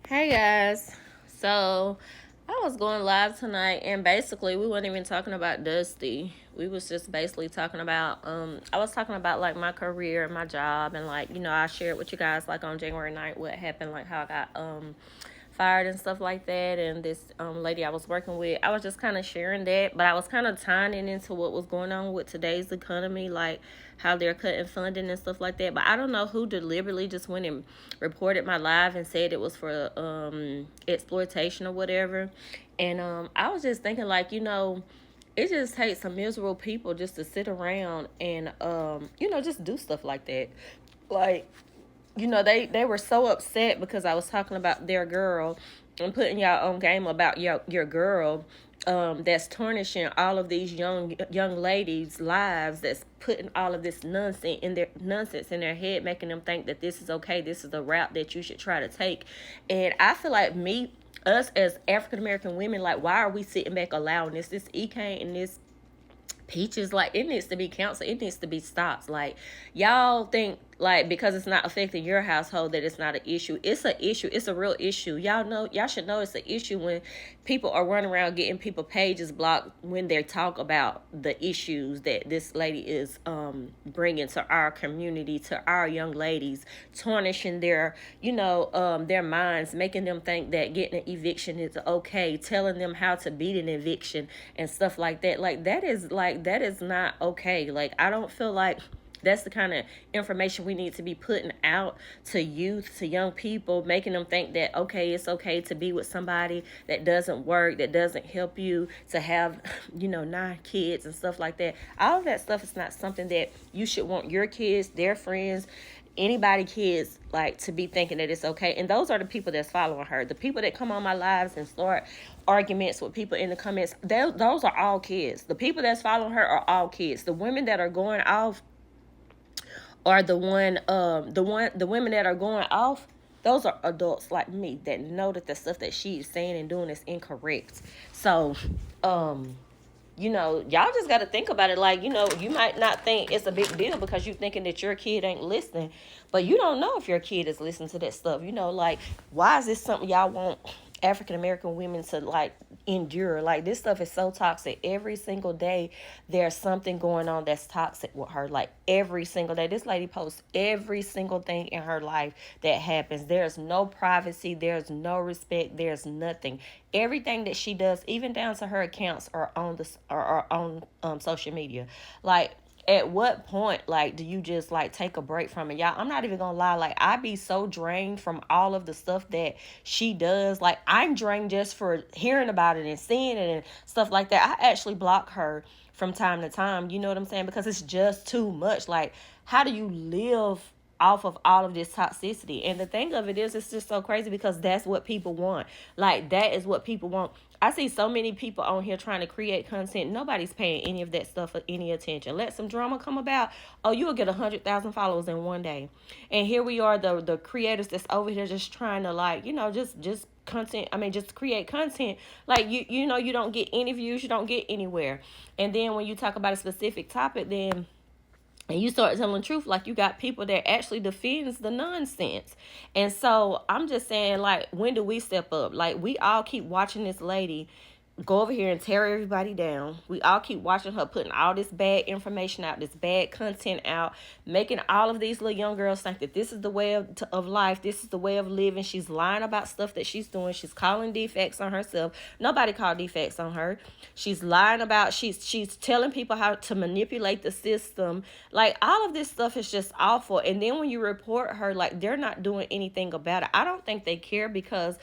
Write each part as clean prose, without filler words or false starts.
Hey guys. So I was going live tonight and basically we weren't even talking about Dusty. We was just basically talking about I was talking about like my career and my job and like, I shared with you guys like on January 9th what happened, like how I got fired and stuff like that. And this lady I was working with, I was just kind of sharing that, but I was kind of tying it into what was going on with today's economy, like how they're cutting funding and stuff like that. But I don't know who deliberately just went and reported my live and said it was for exploitation or whatever. And I was just thinking, like, it just takes some miserable people just to sit around and just do stuff like that. Like, they were so upset because I was talking about their girl and putting y'all on game about your girl, that's tarnishing all of these young ladies' lives, that's putting all of this nonsense in their head, making them think that this is okay, this is the route that you should try to take. And I feel like us as African American women, like, why are we sitting back allowing this EK and this Peaches, like, it needs to be counseled. It needs to be stopped. Like, y'all think like because it's not affecting your household that it's not an issue. It's an issue. It's a real issue. Y'all should know it's an issue when people are running around getting people pages blocked when they talk about the issues that this lady is bringing to our community, to our young ladies, tarnishing their minds, making them think that getting an eviction is okay, telling them how to beat an eviction and stuff like that. Like, that is not okay. Like, I don't feel like that's the kind of information we need to be putting out to youth, to young people, making them think that, okay, it's okay to be with somebody that doesn't work, that doesn't help you, to have, 9 kids and stuff like that. All of that stuff is not something that you should want your kids, their friends, anybody kids, like, to be thinking that it's okay. And those are the people that's following her. The people that come on my lives and start arguments with people in the comments, those are all kids. The people that's following her are all kids. The women that are going off or the women that are going off, those are adults like me that know that the stuff that she's saying and doing is incorrect. So y'all just got to think about it. Like, you might not think it's a big deal because you thinking that your kid ain't listening, but you don't know if your kid is listening to that stuff. Like, why is this something y'all want African American women to, like, endure? Like, this stuff is so toxic. Every single day there's something going on that's toxic with her. Like, every single day this lady posts every single thing in her life that happens. There's no privacy, there's no respect, there's nothing. Everything that she does, even down to her accounts, are on social media. Like, at what point, like, do you just, like, take a break from it? Y'all, I'm not even gonna lie. Like, I be so drained from all of the stuff that she does. Like, I'm drained just for hearing about it and seeing it and stuff like that. I actually block her from time to time. You know what I'm saying? Because it's just too much. Like, how do you live off of all of this toxicity? And the thing of it is, it's just so crazy because that's what people want. Like, that is what people want. I see so many people on here trying to create content. Nobody's paying any of that stuff any attention. Let some drama come about. Oh, you'll get 100,000 followers in one day. And here we are, the creators that's over here just trying to, like, just content. I mean, just create content. Like, you don't get any views. You don't get anywhere. And then when you talk about a specific topic, then and you start telling the truth, like, you got people that actually defends the nonsense. And so I'm just saying, like, when do we step up? Like, we all keep watching this lady go over here and tear everybody down. We all keep watching her putting all this bad information out, this bad content out, making all of these little young girls think that this is the way of life, this is the way of living. She's lying about stuff that she's doing. She's calling defects on herself. Nobody called defects on her. She's lying about, she's telling people how to manipulate the system. Like, all of this stuff is just awful. And then when you report her, like, they're not doing anything about it. I don't think they care because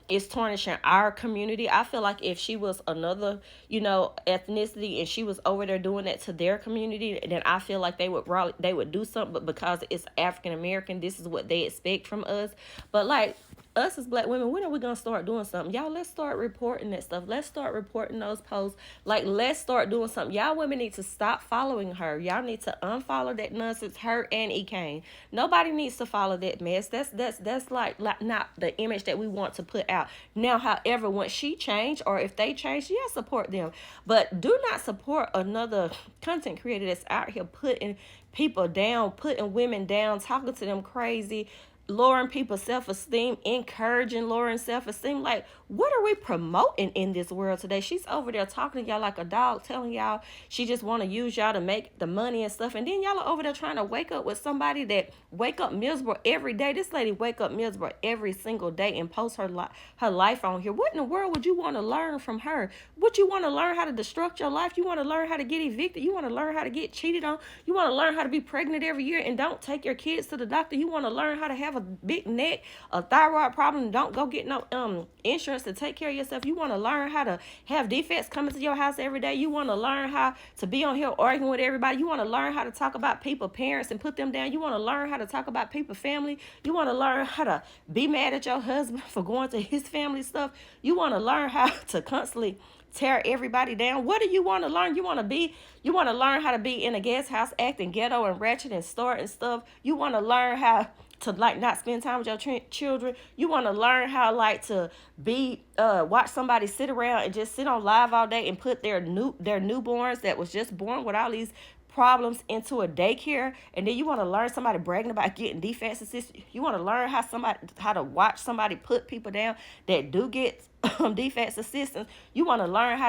it's tarnishing our community. I feel like if she was another, ethnicity and she was over there doing that to their community, then I feel like they would do something. But because it's African American, this is what they expect from us. But, like, us as black women, when are we gonna start doing something? Y'all, let's start reporting that stuff. Let's start reporting those posts. Like, let's start doing something. Y'all women need to stop following her. Y'all need to unfollow that nonsense, her and E. Kane. Nobody needs to follow that mess. That's like not the image that we want to put out. Now, however, once she changed, or if they change, yeah, support them. But do not support another content creator that's out here putting people down, putting women down, talking to them crazy, lowering people's self-esteem, encouraging lowering self-esteem. Like, what are we promoting in this world today? She's over there talking to y'all like a dog, telling y'all she just want to use y'all to make the money and stuff. And then y'all are over there trying to wake up with somebody that wake up miserable every day. This lady wake up miserable every single day and post her life on here. What in the world would you want to learn from her? Would you want to learn how to destruct your life? You want to learn how to get evicted? You want to learn how to get cheated on? You want to learn how to be pregnant every year and don't take your kids to the doctor? You want to learn how to have a big neck, a thyroid problem, and don't go get no insurance to take care of yourself? You want to learn how to have defects coming to your house every day? You want to learn how to be on here arguing with everybody? You want to learn how to talk about people parents and put them down? You want to learn how to talk about people family? You want to learn how to be mad at your husband for going to his family stuff? You want to learn how to constantly tear everybody down? What do you want to learn? You want to learn how to be in a guest house acting ghetto and ratchet and starting stuff? You want to learn how to like not spend time with your children? You want to learn how like to be watch somebody sit around and just sit on live all day and put their newborns that was just born with all these problems into a daycare? And then you want to learn somebody bragging about getting defense assistance? You want to learn how to watch somebody put people down that do get defense assistance? You want to learn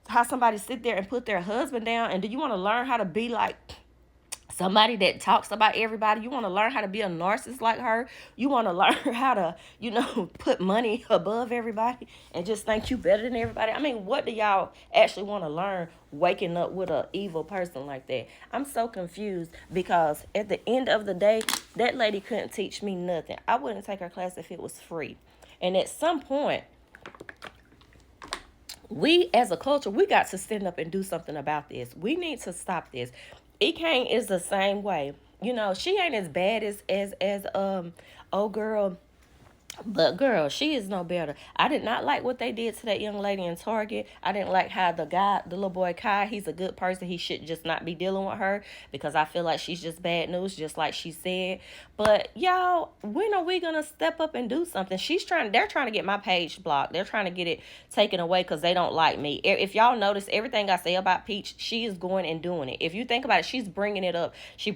how somebody sit there and put their husband down? And do you want to learn how to be like somebody that talks about everybody? You want to learn how to be a narcissist like her? You want to learn how to, put money above everybody and just think you better than everybody? I mean, what do y'all actually want to learn waking up with an evil person like that? I'm so confused, because at the end of the day, that lady couldn't teach me nothing. I wouldn't take her class if it was free. And at some point, we as a culture, we got to stand up and do something about this. We need to stop this. E-Kane is the same way. She ain't as bad as old girl, but girl, she is no better. I did not like what they did to that young lady in Target. I didn't like how the little boy Kai, he's a good person. He should just not be dealing with her, because I feel like she's just bad news, just like she said. But y'all, when are we gonna step up and do something? They're trying to get my page blocked. They're trying to get it taken away because they don't like me. If y'all notice, everything I say about Peach, she is going and doing it. If you think about it, she's bringing it up. She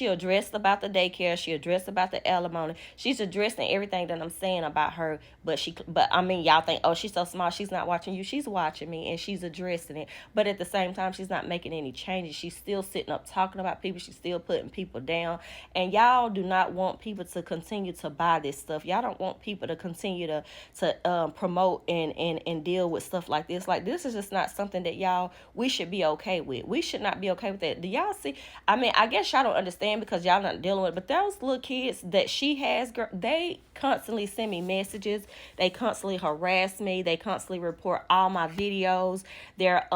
addressed about the daycare. She addressed about the alimony. She's addressing everything that I'm saying about her. But I mean, y'all think, oh, she's so smart, she's not watching you. She's watching me and she's addressing it. But at the same time, she's not making any changes. She's still sitting up talking about people. She's still putting people down. And y'all do not want people to continue to buy this stuff. Y'all don't want people to continue to promote and deal with stuff like this. Like, this is just not something that we should be okay with. We should not be okay with that. Do y'all see? I mean, I guess y'all don't understand because y'all not dealing with it. But those little kids that she has, girl, they constantly send me messages. They constantly harass me. They constantly report all my videos. They're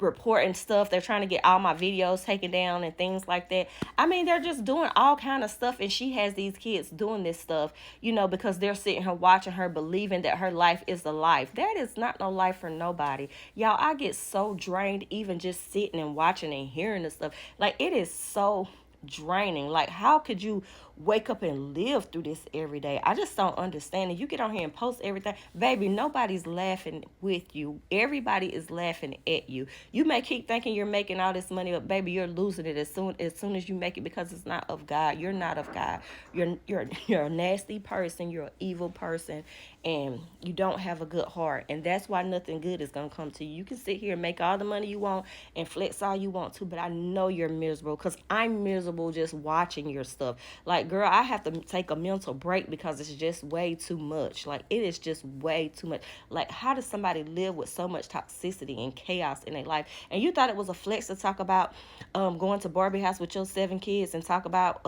reporting stuff. They're trying to get all my videos taken down and things like that. I mean, they're just doing all kind of stuff, and she has these kids doing this stuff, because they're sitting here watching her, believing that her life is the life. That is not no life for nobody. Y'all, I get so drained even just sitting and watching and hearing this stuff. Like, it is so draining. Like, how could you wake up and live through this every day? I just don't understand it. You get on here and post everything, baby, nobody's laughing with you. Everybody is laughing at you. You may keep thinking you're making all this money, but baby, you're losing it as soon as you make it, because it's not of God. You're not of God. You're a nasty person. You're an evil person, and you don't have a good heart. And that's why nothing good is gonna come to you. You can sit here and make all the money you want and flex all you want to, but I know you're miserable, because I'm miserable just watching your stuff. Like, girl, I have to take a mental break because it's just way too much. Like, it is just way too much. Like, how does somebody live with so much toxicity and chaos in their life? And you thought it was a flex to talk about going to Barbie house with your 7 kids and talk about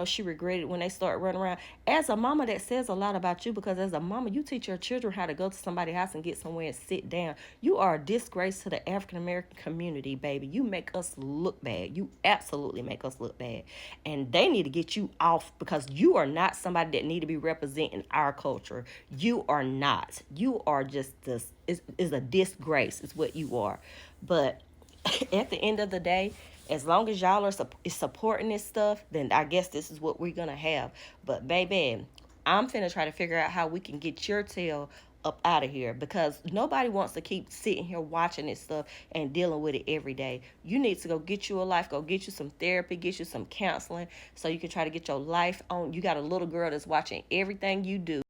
she regretted when they start running around. As a mama, that says a lot about you, because as a mama, you teach your children how to go to somebody's house and get somewhere and sit down. You are a disgrace to the African American community, baby. You make us look bad. You absolutely make us look bad. And they need to get you off, because you are not somebody that need to be representing our culture. You are not. You are just this is a disgrace is what you are. But at the end of the day, as long as y'all are supporting this stuff, then I guess this is what we're gonna have. But baby, I'm finna try to figure out how we can get your tail up out of here, because nobody wants to keep sitting here watching this stuff and dealing with it every day. You need to go get you a life, go get you some therapy, get you some counseling, so you can try to get your life on. You got a little girl that's watching everything you do.